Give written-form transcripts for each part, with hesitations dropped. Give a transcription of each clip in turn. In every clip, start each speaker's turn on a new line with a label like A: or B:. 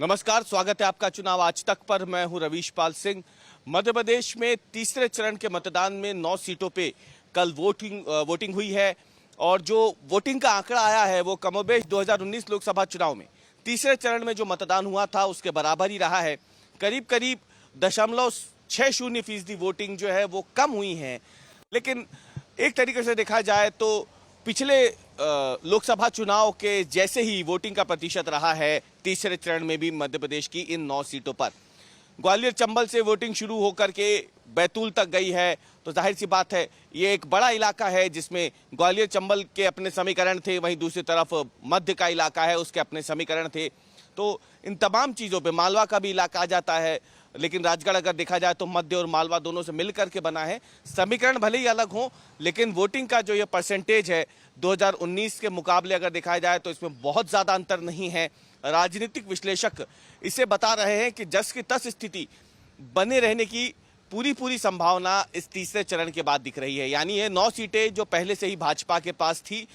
A: नमस्कार, स्वागत है आपका चुनाव आज तक पर। मैं हूं रवीश पाल सिंह। मध्य प्रदेश में तीसरे चरण के मतदान में 9 सीटों पे कल वोटिंग हुई है और जो वोटिंग का आंकड़ा आया है वो कमोबेश 2019 लोकसभा चुनाव में तीसरे चरण में जो मतदान हुआ था उसके बराबर ही रहा है। करीब करीब 0.60% वोटिंग जो है वो कम हुई है, लेकिन एक तरीके से देखा जाए तो पिछले लोकसभा चुनाव के जैसे ही वोटिंग का प्रतिशत रहा है तीसरे चरण में भी मध्य प्रदेश की इन 9 सीटों पर। ग्वालियर चंबल से वोटिंग शुरू होकर के बैतूल तक गई है, तो जाहिर सी बात है ये एक बड़ा इलाका है जिसमें ग्वालियर चंबल के अपने समीकरण थे, वहीं दूसरी तरफ मध्य का इलाका है उसके अपने समीकरण थे। तो इन तमाम चीज़ों पे मालवा का भी इलाका आ जाता है, लेकिन राजगढ़ अगर देखा जाए तो मध्य और मालवा दोनों से मिलकर के बना है। समीकरण भले ही अलग हों, लेकिन वोटिंग का जो ये परसेंटेज है 2019 के मुकाबले अगर देखा जाए तो इसमें बहुत ज़्यादा अंतर नहीं है। राजनीतिक विश्लेषक इसे बता रहे हैं कि जस की तस स्थिति बने रहने की पूरी संभावना इस तीसरे चरण के बाद दिख रही है। यानी ये 9 सीटें जो पहले से ही भाजपा के पास थी,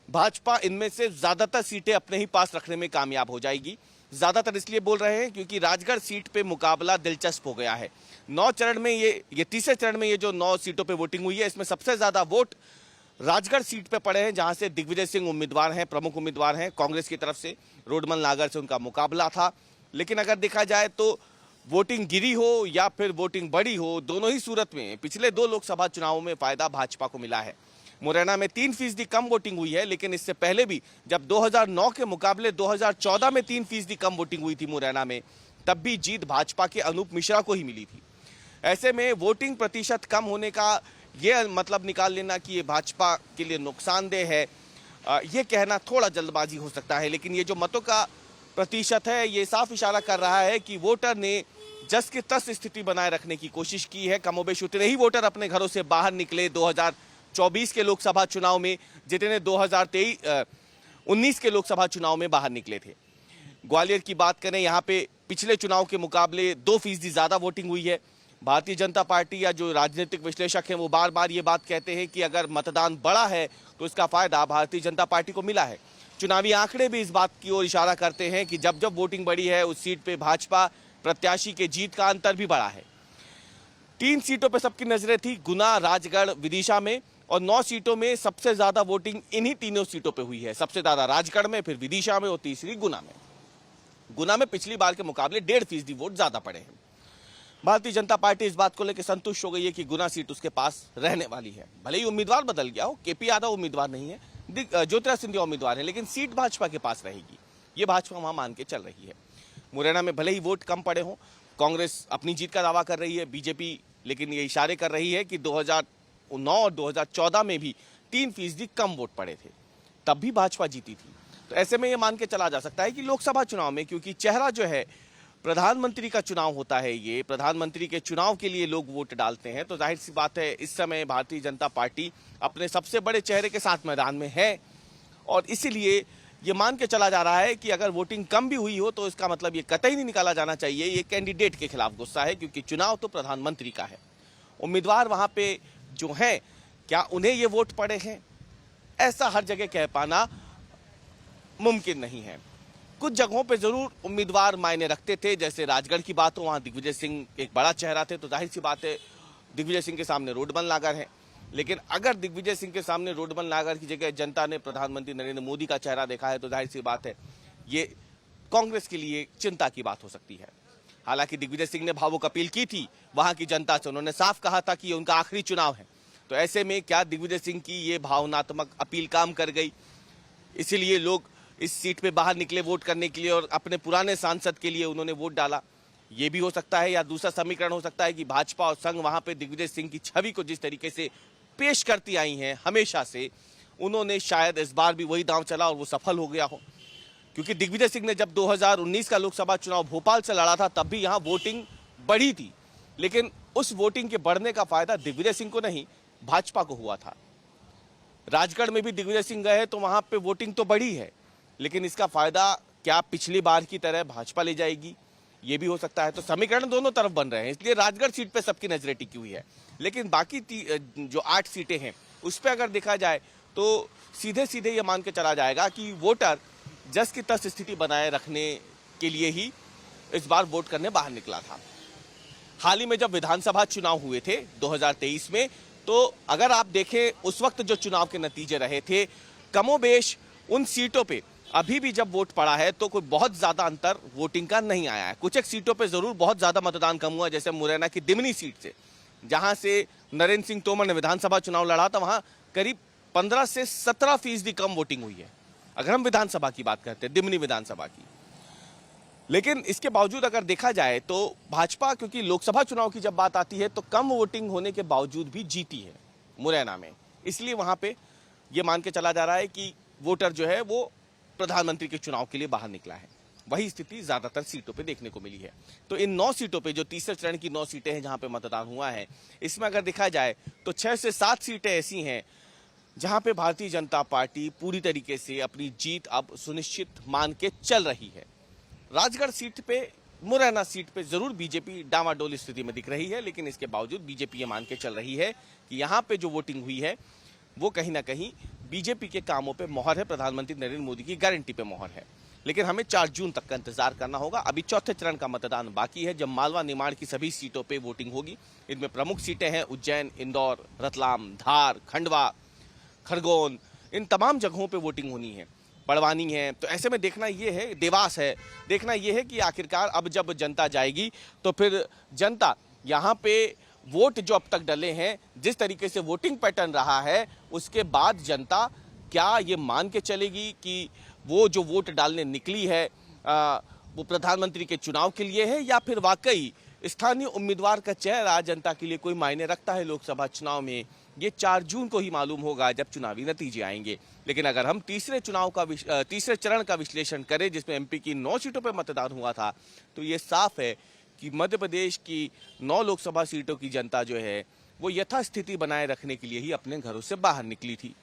A: भाजपा इनमें से ज़्यादातर सीटें अपने ही पास रखने में कामयाब हो जाएगी। ज़्यादातर इसलिए बोल रहे हैं क्योंकि राजगढ़ सीट पे मुकाबला दिलचस्प हो गया है। 9 चरण में ये तीसरे चरण में ये जो 9 सीटों पे वोटिंग हुई है इसमें सबसे ज़्यादा वोट राजगढ़ सीट पे पड़े हैं, जहां से दिग्विजय सिंह उम्मीदवार हैं, प्रमुख उम्मीदवार हैं कांग्रेस की तरफ से। रोडमल नागर से उनका मुकाबला था, लेकिन अगर देखा जाए तो वोटिंग गिरी हो या फिर वोटिंग बढ़ी हो, दोनों ही सूरत में पिछले 2 लोकसभा चुनावों में फायदा भाजपा को मिला है। मुरैना में 3% कम वोटिंग हुई है, लेकिन इससे पहले भी जब 2009 के मुकाबले 2014 में 3% कम वोटिंग हुई थी मुरैना में, तब भी जीत भाजपा के अनूप मिश्रा को ही मिली थी। ऐसे में वोटिंग प्रतिशत कम होने का ये मतलब निकाल लेना कि ये भाजपा के लिए नुकसानदेह है, ये कहना थोड़ा जल्दबाजी हो सकता है। लेकिन ये जो मतों का प्रतिशत है ये साफ इशारा कर रहा है कि वोटर ने जस की तस स्थिति बनाए रखने की कोशिश की है। कमोबेश उतने ही वोटर अपने घरों से बाहर निकले 2024 के लोकसभा चुनाव में, जितने 2019 के लोकसभा चुनाव में बाहर निकले थे। ग्वालियर की बात करें, यहाँ पे पिछले चुनाव के मुकाबले 2% ज़्यादा वोटिंग हुई है। भारतीय जनता पार्टी या जो राजनीतिक विश्लेषक हैं वो बार बार ये बात कहते हैं कि अगर मतदान बढ़ा है तो इसका फायदा भारतीय जनता पार्टी को मिला है। चुनावी आंकड़े भी इस बात की ओर इशारा करते हैं कि जब जब वोटिंग बढ़ी है उस सीट पे भाजपा प्रत्याशी के जीत का अंतर भी बढ़ा है। 3 सीटों पर सबकी नजरें थी, गुना, राजगढ़, विदिशा में, और 9 सीटों में सबसे ज्यादा वोटिंग इन्हीं तीनों सीटों पर हुई है। सबसे ज्यादा राजगढ़ में, फिर विदिशा में और तीसरी गुना में। गुना में पिछली बार के मुकाबले 1.5% वोट ज्यादा पड़े हैं। भारतीय जनता पार्टी इस बात को लेकर संतुष्ट हो गई है कि गुना सीट उसके पास रहने वाली है। भले ही उम्मीदवार बदल गया हो, केपी यादव उम्मीदवार नहीं है, ज्योतिरादित्य सिंधिया उम्मीदवार है, लेकिन सीट भाजपा के पास रहेगी, ये भाजपा वहां मान के चल रही है। मुरैना में भले ही वोट कम पड़े हों, कांग्रेस अपनी जीत का दावा कर रही है, बीजेपी लेकिन ये इशारे कर रही है कि 2009 और 2014 में भी 3% कम वोट पड़े थे, तब भी भाजपा जीती थी। तो ऐसे में ये मान के चला जा सकता है कि लोकसभा चुनाव में, क्योंकि चेहरा जो है प्रधानमंत्री का चुनाव होता है, ये प्रधानमंत्री के चुनाव के लिए लोग वोट डालते हैं, तो जाहिर सी बात है इस समय भारतीय जनता पार्टी अपने सबसे बड़े चेहरे के साथ मैदान में है। और इसीलिए ये मान के चला जा रहा है कि अगर वोटिंग कम भी हुई हो तो इसका मतलब ये कतई नहीं निकाला जाना चाहिए ये कैंडिडेट के खिलाफ गुस्सा है, क्योंकि चुनाव तो प्रधानमंत्री का है। उम्मीदवार वहां पे जो है, क्या उन्हें ये वोट पड़े हैं, ऐसा हर जगह कह पाना मुमकिन नहीं है। कुछ जगहों पे जरूर उम्मीदवार मायने रखते थे, जैसे राजगढ़ की बात हो, वहां दिग्विजय सिंह एक बड़ा चेहरा थे, तो जाहिर सी बात है दिग्विजय सिंह के सामने रोडमल नागर है। लेकिन अगर दिग्विजय सिंह के सामने रोडमल नागर की जगह जनता ने प्रधानमंत्री नरेंद्र मोदी का चेहरा देखा है, तो जाहिर सी बात है ये कांग्रेस के लिए चिंता की बात हो सकती है। हालांकि दिग्विजय सिंह ने भावुक अपील की थी वहां की जनता से, उन्होंने साफ कहा था कि ये उनका आखिरी चुनाव है। तो ऐसे में क्या दिग्विजय सिंह की ये भावनात्मक अपील काम कर गई, इसीलिए लोग इस सीट पे बाहर निकले वोट करने के लिए और अपने पुराने सांसद के लिए उन्होंने वोट डाला, ये भी हो सकता है। या दूसरा समीकरण हो सकता है कि भाजपा और संघ वहां पे दिग्विजय सिंह की छवि को जिस तरीके से पेश करती आई हैं हमेशा से, उन्होंने शायद इस बार भी वही दांव चला और वो सफल हो गया हो। क्योंकि दिग्विजय सिंह ने जब 2019 का लोकसभा चुनाव भोपाल से लड़ा था तब भी यहाँ वोटिंग बढ़ी थी, लेकिन उस वोटिंग के बढ़ने का फायदा दिग्विजय सिंह को नहीं भाजपा को हुआ था। राजगढ़ में भी दिग्विजय सिंह गए तो वहां पे वोटिंग तो बढ़ी है, लेकिन इसका फायदा क्या पिछली बार की तरह भाजपा ले जाएगी, ये भी हो सकता है। तो समीकरण दोनों तरफ बन रहे हैं, इसलिए राजगढ़ सीट पे सबकी नजरें टिकी हुई है। लेकिन बाकी जो 8 सीटें हैं उस पर अगर देखा जाए तो सीधे सीधे ये मान के चला जाएगा कि वोटर जस की तस स्थिति बनाए रखने के लिए ही इस बार वोट करने बाहर निकला था। हाल ही में जब विधानसभा चुनाव हुए थे 2023 में, तो अगर आप देखें उस वक्त जो चुनाव के नतीजे रहे थे, कमोबेश उन सीटों पे अभी भी जब वोट पड़ा है तो कोई बहुत ज्यादा अंतर वोटिंग का नहीं आया है। कुछ एक सीटों पे जरूर बहुत ज्यादा मतदान कम हुआ, जैसे मुरैना की दिमनी सीट से, जहां से नरेंद्र सिंह तोमर ने विधानसभा चुनाव लड़ा था, वहां करीब 15 से 17% कम वोटिंग हुई है, अगर हम विधानसभा की बात करते हैं, दिमनी विधानसभा की। लेकिन इसके बावजूद अगर देखा जाए तो भाजपा, क्योंकि लोकसभा चुनाव की जब बात आती है तो कम वोटिंग होने के बावजूद भी जीती है मुरैना में, इसलिए वहां पे ये मान के चला जा रहा है कि वोटर जो है वो प्रधानमंत्री के चुनाव के लिए बाहर निकला है। वही स्थिति ज्यादातर सीटों पे देखने को मिली है। तो इन 9 सीटों पे, जो तीसरे चरण की 9 सीटें हैं जहां पे मतदान हुआ है, इसमें अगर देखा जाए तो 6 से 7 सीटें ऐसी हैं जहां पे भारतीय जनता पार्टी पूरी तरीके से अपनी जीत अब सुनिश्चित मान के चल रही है। राजगढ़ सीट पे, मुरैना सीट पे जरूर बीजेपी डामाडोल स्थिति में दिख रही है, लेकिन इसके बावजूद बीजेपी ये मान के चल रही है कि यहाँ पे जो वोटिंग हुई है वो कहीं ना कहीं बीजेपी के कामों पे मोहर है, प्रधानमंत्री नरेंद्र मोदी की गारंटी पे मोहर है। लेकिन हमें 4 जून तक का इंतजार करना होगा। अभी चौथे चरण का मतदान बाकी है, जब मालवा निमाड़ की सभी सीटों पे वोटिंग होगी। इनमें प्रमुख सीटें हैं उज्जैन, इंदौर, रतलाम, धार, खंडवा, खरगोन, इन तमाम जगहों पे वोटिंग होनी है, बड़वानी है। तो ऐसे में देखना ये है, देवास है, देखना ये है कि आखिरकार अब जब जनता जाएगी तो फिर जनता यहाँ पे वोट जो अब तक डले हैं, जिस तरीके से वोटिंग पैटर्न रहा है, उसके बाद जनता क्या ये मान के चलेगी कि वो जो वोट डालने निकली है वो प्रधानमंत्री के चुनाव के लिए है, या फिर वाकई स्थानीय उम्मीदवार का चेहरा जनता के लिए कोई मायने रखता है लोकसभा चुनाव में। ये 4 जून को ही मालूम होगा जब चुनावी नतीजे आएंगे। लेकिन अगर हम तीसरे चरण का विश्लेषण करें, जिसमें एमपी की 9 सीटों पर मतदान हुआ था, तो ये साफ है कि मध्य प्रदेश की 9 लोकसभा सीटों की जनता जो है वो यथास्थिति बनाए रखने के लिए ही अपने घरों से बाहर निकली थी।